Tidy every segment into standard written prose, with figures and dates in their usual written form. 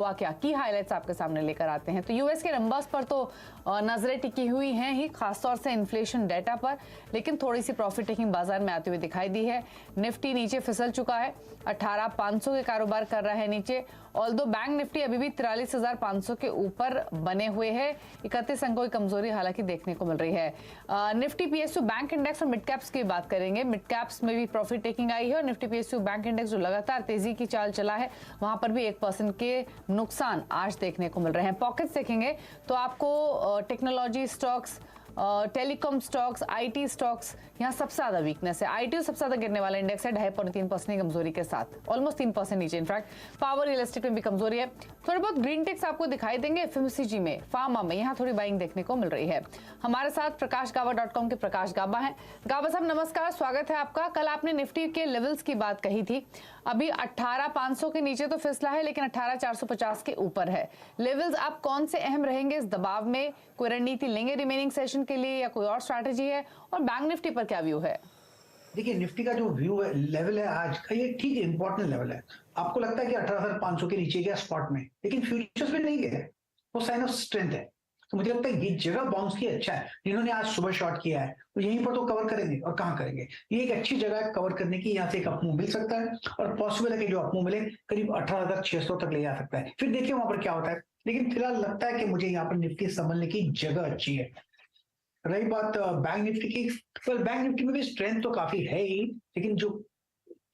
क्या की हाइलाइट्स आपके सामने लेकर आते हैं। तो यूएस के नंबर्स पर तो नजरें टिकी हुई हैं ही, खासतौर से इन्फ्लेशन डेटा पर, लेकिन थोड़ी सी प्रॉफिट टेकिंग बाजार में आती हुई दिखाई दी है। निफ्टी नीचे फिसल चुका है, 18,500 के कारोबार कर रहा है नीचे। ऑल्दो बैंक निफ्टी अभी भी 43,500 के ऊपर बने हुए हैं। 31 अंकों की कमजोरी हालांकि देखने को मिल रही है। निफ्टी पीएसयू बैंक इंडेक्स और मिड कैप्स की बात करेंगे। मिड कैप्स में भी प्रॉफिट टेकिंग आई है और निफ्टी पीएसयू बैंक इंडेक्स जो लगातार तेजी की चाल चला है, वहां पर भी 1% के नुकसान आज देखने को मिल रहे हैं। पॉकेट्स देखेंगे तो आपको technology stocks, telecom stocks, IT stocks, यहाँ सबसे ज्यादा वीकनेस है। आईटी सबसे ज्यादा गिरने वाला इंडेक्स है 2.5-3% की कमजोरी के साथ, ऑलमोस्ट 3% नीचे। इनफैक्ट पावर रियल एस्टेट में भी कमजोरी है। थोड़े बहुत ग्रीन टेक्स आपको दिखाई देंगे, एफएमसीजी में, फार्मा में, यहाँ थोड़ी बाइंग देखने को मिल रही है। हमारे साथ प्रकाशगाबा.com के प्रकाश गाबा हैं। गाबा साहब नमस्कार, स्वागत है आपका। कल आपने निफ्टी के लेवल्स की बात कही थी, अभी 18,500 के नीचे तो फिसला है, लेकिन 18,450 के ऊपर है। लेवल्स आप कौन से अहम रहेंगे इस दबाव में? कोई रणनीति लेंगे रिमेनिंग सेशन के लिए या कोई और स्ट्रैटेजी है? और बैंक निफ्टी पर क्या व्यू है? देखिए, निफ्टी का जो व्यू है, लेवल है आज का, ये ठीक इंपॉर्टेंट लेवल है। आपको लगता है कि 18,500 के नीचे गया स्पॉट में, लेकिन फ्यूचर्स में नहीं गया, वो साइन ऑफ स्ट्रेंथ है। तो मुझे लगता है ये जगह बाउंस की अच्छा है। जिन्होंने आज सुबह शॉर्ट किया है तो यहीं पर तो कवर करेंगे, और कहां करेंगे। ये एक अच्छी जगह है कवर करने की। यहाँ से एक अपमूव मिल सकता है और पॉसिबल है कि जो अपमूव मिले करीब 18,600 तक ले जा सकता है। फिर देखिए वहां पर क्या होता है, लेकिन फिलहाल लगता है कि मुझे यहाँ पर निफ्टी संभलने की जगह अच्छी है। रही बात बैंक निफ्टी की, तो बैंक निफ्टी में भी स्ट्रेंथ तो काफी है ही, लेकिन जो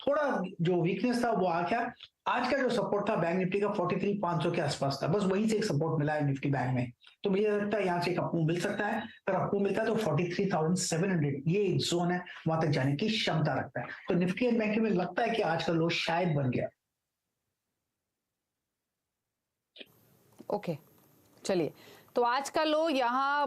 थोड़ा जो वीकनेस था वो आ गया। आज का जो सपोर्ट था बैंक निफ्टी का 43,500 के आसपास था, बस वहीं से एक सपोर्ट मिला है निफ्टी बैंक में। तो मुझे लगता है यहाँ से एक अपमूव मिल सकता है। अगर अपमूव मिलता है तो 43,700 ये एक जोन है, वहां तक जाने की क्षमता रखता है। तो निफ्टी एंड बैंक में लगता है कि आज का लो शायद बन गया। ओके, चलिए। तो आज का लो यहाँ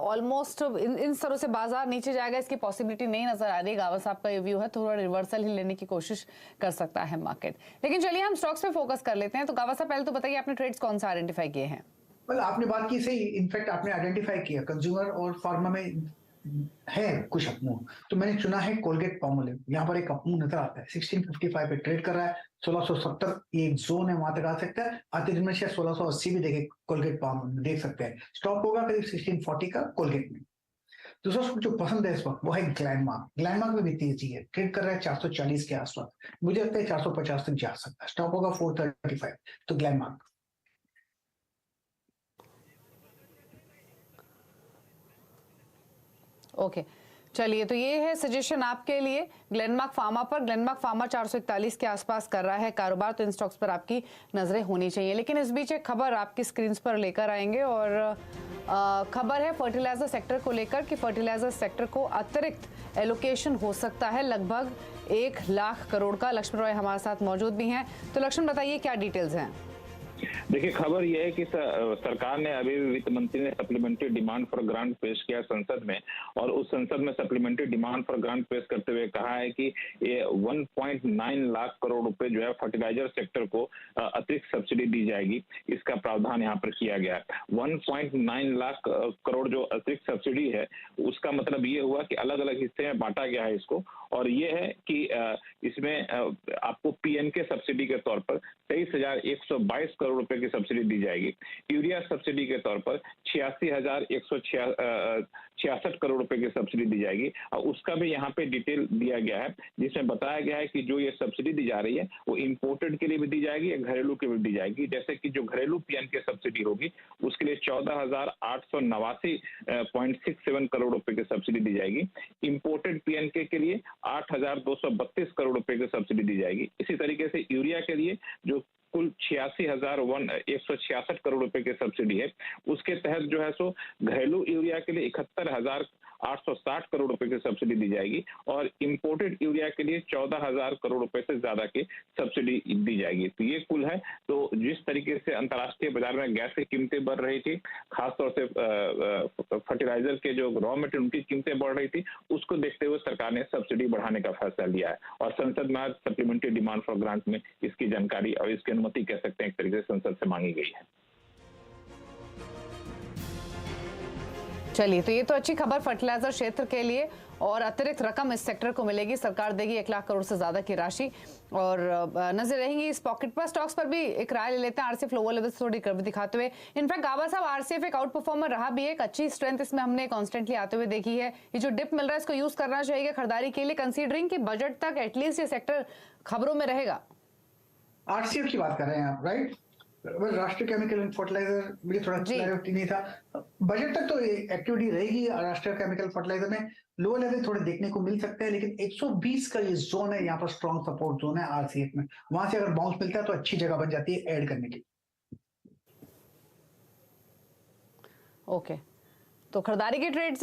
ऑलमोस्ट इन स्तरों से बाजार नीचे जाएगा, इसकी पॉसिबिलिटी नहीं नजर आ रही। गावा साहब का ये व्यू है, थोड़ा रिवर्सल ही लेने की कोशिश कर सकता है मार्केट। लेकिन चलिए हम स्टॉक्स पे फोकस कर लेते हैं। तो गावा साहब पहले तो बताइए, आपने ट्रेड्स कौन सा आइडेंटिफाई किए हैं? आपने बात की सही, इनफैक्ट आपने आइडेंटिफाई किया कंज्यूमर और फार्मा में है कुछ अपमूव। तो मैंने चुना है कोलगेट पाल्मोलिव। यहाँ पर एक अपमूव नजर आता है, 1655 पे ट्रेड कर रहा है। 1670 ये एक जोन है, वहां तक आ सकता है। आते दिन में शायद 1680 भी देखे कोलगेट पाल्मोलिव देख सकते हैं। स्टॉप होगा करीब 1640 का कोलगेट में। दूसरा स्टॉक जो पसंद है इस वक्त वो है ग्लैंडमार्क। ग्लैंडमार्क में भी तेजी है, ट्रेड कर रहा है 440 के आसपास। मुझे लगता है 450 तक जा सकता है। स्टॉप होगा 435। तो ग्लैंडमार्क। ओके, चलिए। तो ये है सजेशन आपके लिए ग्लेनमार्क फार्मा पर। ग्लेनमार्क फार्मा 441 के आसपास कर रहा है कारोबार, तो इन स्टॉक्स पर आपकी नजरें होनी चाहिए। लेकिन इस बीच एक खबर आपकी स्क्रीन पर लेकर आएंगे, और खबर है फर्टिलाइजर सेक्टर को लेकर कि फर्टिलाइजर सेक्टर को अतिरिक्त एलोकेशन हो सकता है लगभग 1 लाख करोड़ का। लक्ष्मण रॉय हमारे साथ मौजूद भी हैं। तो लक्ष्मण बताइए क्या डिटेल्स हैं? देखिए, खबर यह है कि सरकार ने अभी वित्त मंत्री ने सप्लीमेंट्री डिमांड फॉर ग्रांट पेश किया संसद में, और उस संसद में सप्लीमेंट्री डिमांड फॉर ग्रांट पेश करते हुए कहा है कि ये 1.9 लाख करोड़ रुपए जो है फर्टिलाइजर सेक्टर को अतिरिक्त सब्सिडी दी जाएगी। इसका प्रावधान यहाँ पर किया गया है। 1.9 लाख करोड़ जो अतिरिक्त सब्सिडी है, उसका मतलब ये हुआ कि अलग अलग हिस्से में बांटा गया है इसको। और ये है कि इसमें आपको पीएम के सब्सिडी के तौर पर 23,122 करोड़ रुपए की सब्सिडी दी जाएगी। यूरिया सब्सिडी के तौर पर 86,166 करोड़ रुपए की सब्सिडी दी जाएगी। और उसका भी यहाँ पे डिटेल दिया गया है, जिसमें बताया गया है कि जो ये सब्सिडी दी जा रही है वो इम्पोर्टेड के लिए भी दी जाएगी या घरेलू के लिए भी दी जाएगी। जैसे कि जो घरेलू पीएम की सब्सिडी होगी उसके लिए 14,889.67 करोड़ रुपए की सब्सिडी दी जाएगी। इम्पोर्टेड पीएनके के लिए 8,232 करोड़ रुपए की सब्सिडी दी जाएगी। इसी तरीके से यूरिया के लिए जो कुल 86,166 करोड़ रुपए की सब्सिडी है, उसके तहत जो है सो घरेलू यूरिया के लिए 71,860 करोड़ रुपए की सब्सिडी दी जाएगी, और इंपोर्टेड यूरिया के लिए 14,000 करोड़ रुपए से ज्यादा की सब्सिडी दी जाएगी। तो ये कुल है। तो जिस तरीके से अंतर्राष्ट्रीय बाजार में गैस की कीमतें बढ़ रही थी, खासतौर से फर्टिलाइजर के जो रॉ मटेरियल उनकी कीमतें बढ़ रही थी, उसको देखते हुए सरकार ने सब्सिडी बढ़ाने का फैसला लिया है। और संसद में आज सप्लीमेंट्री डिमांड फॉर ग्रांट में इसकी जानकारी और इसकी अनुमति कह सकते हैं एक तरीके से संसद से मांगी गई है। चलिए, तो ये तो अच्छी खबर फर्टिलाइजर क्षेत्र के लिए, और अतिरिक्त रकम इस सेक्टर को मिलेगी। सरकार देगी 1 लाख करोड़ से ज्यादा की राशि, और नजर रहेंगी इस पॉकेट पर। स्टॉक्स पर भी एक राय ले लेते हैं आरसीएफ लोअर लेवल से थोड़ी कर्व दिखाते हुए। इनफैक्ट गाबा साहब, आरसीएफ एक आउट परफॉर्मर रहा भी है, एक अच्छी स्ट्रेंथ इसमें हमने कॉन्स्टेंटली आते हुए देखी है। ये जो डिप मिल रहा है इसको यूज करना चाहिए खरीदारी के लिए, कंसीडरिंग कि बजट तक एटलीस्ट ये सेक्टर खबरों में रहेगा। आरसीएफ की बात कर रहे हैं आप, राइट? राष्ट्रीय केमिकल एंड फर्टिलाइजर, मुझे थोड़ा क्लैरिटी नहीं था। बजट तक तो एक्टिविटी रहेगी राष्ट्रीय केमिकल फर्टिलाइजर में। लोअर लेवल थोड़े देखने को मिल सकते हैं, लेकिन 120 का ये जोन है, यहाँ पर स्ट्रॉन्ग सपोर्ट जोन है आरसीएफ में। वहां से अगर बाउंस मिलता है तो अच्छी जगह बन जाती है ऐड करने की। ओके, तो खरीदारी के ट्रेड्स